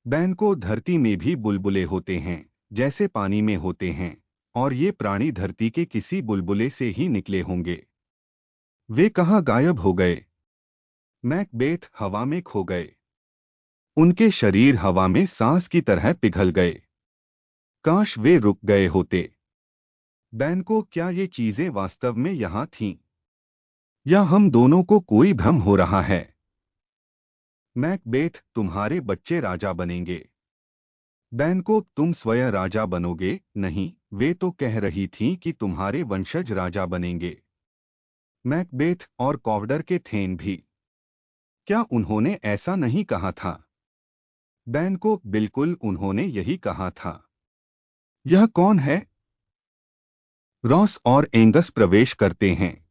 Ban को धरती में भी बुलबुले होते हैं, जैसे पानी में होते हैं, और ये प्राणी धरती के किसी बुलबुले से ही निकले होंगे। वे कहाँ गायब हो गए? मैकबेथ हवा में खो गए। उनके शरीर हवा में सांस की तरह पिघल गए। काश वे रुक गए होते। बैन को क्या ये चीजें वास्तव में यहाँ थीं? या हम दोनों को कोई भ्रम हो रहा है? मैकबेथ, तुम्हारे बच्चे राजा बनेंगे। बैन को, तुम स्वयं राजा बनोगे? नहीं, वे तो कह रही थीं कि तुम्हारे वंशज राजा बनेंगे। मैकबेथ, और कॉवडर के थेन भी। क्या उन्होंने ऐसा नहीं कहा था? बैन को, बिल्कुल उन्होंने यही कहा था। यह कौन है? रॉस और एंगस प्रवेश करते हैं।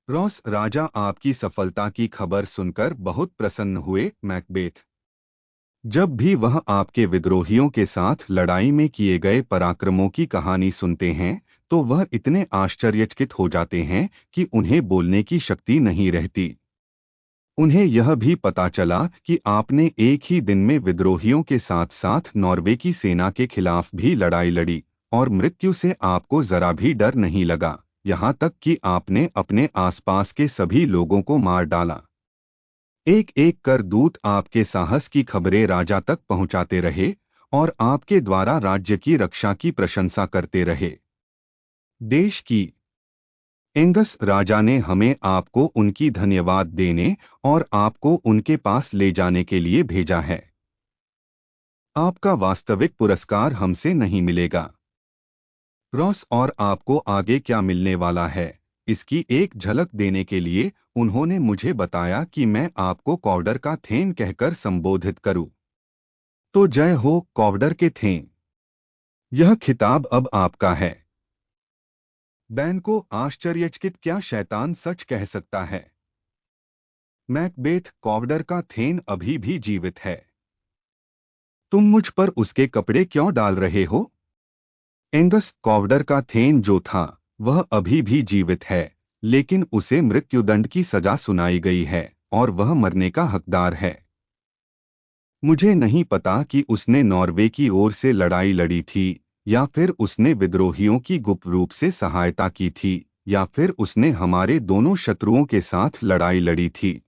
रॉस, राजा आपकी सफलता की खबर सुनकर बहुत प्रसन्न हुए, मैकबेथ। जब भी वह आपके विद्रोहियों के साथ लड़ाई में किए गए पराक्रमों की कहानी सुनते हैं, तो वह इतने आश्चर्यचकित हो जाते हैं कि उन्हें बोलने की शक्ति नहीं रहती। उन्हें यह भी पता चला कि आपने एक ही दिन में विद्रोहियों के साथ साथ नॉर्वे की सेना के खिलाफ भी लड़ाई लड़ी, और मृत्यु से आपको जरा भी डर नहीं लगा, यहाँ तक कि आपने अपने आसपास के सभी लोगों को मार डाला। एक एक कर दूत आपके साहस की खबरें राजा तक पहुंचाते रहे, और आपके द्वारा राज्य की रक्षा की प्रशंसा करते रहे। देश की। एंगस, राजा ने हमें आपको उनकी धन्यवाद देने और आपको उनके पास ले जाने के लिए भेजा है। आपका वास्तविक पुरस्कार हमसे नहीं मिलेगा। रॉस, और आपको आगे क्या मिलने वाला है, इसकी एक झलक देने के लिए उन्होंने मुझे बताया कि मैं आपको कॉवडर का थेन कहकर संबोधित करूं। तो जय हो, कॉवडर के थेन। यह खिताब अब आपका है। बैन को आश्चर्यचकित, क्या शैतान सच कह सकता है? मैकबेथ, कॉवडर का थेन अभी भी जीवित है। तुम मुझ पर उसके कपड़े क्यों डाल रहे हो? एंगस, कॉवडर का थेन जो था, वह अभी भी जीवित है, लेकिन उसे मृत्युदंड की सजा सुनाई गई है, और वह मरने का हकदार है। मुझे नहीं पता कि उसने नॉर्वे की ओर से लड़ाई लड़ी थी, या फिर उसने विद्रोहियों की गुप्त रूप से सहायता की थी, या फिर उसने हमारे दोनों शत्रुओं के साथ लड़ाई लड़ी थी।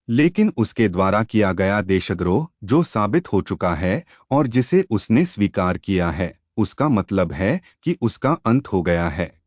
लेकिन उसके द्वारा किया गया देशद्रोह जो साबित हो चुका है, और जिसे उसने स्वीकार किया है, उसका मतलब है कि उसका अंत हो गया है।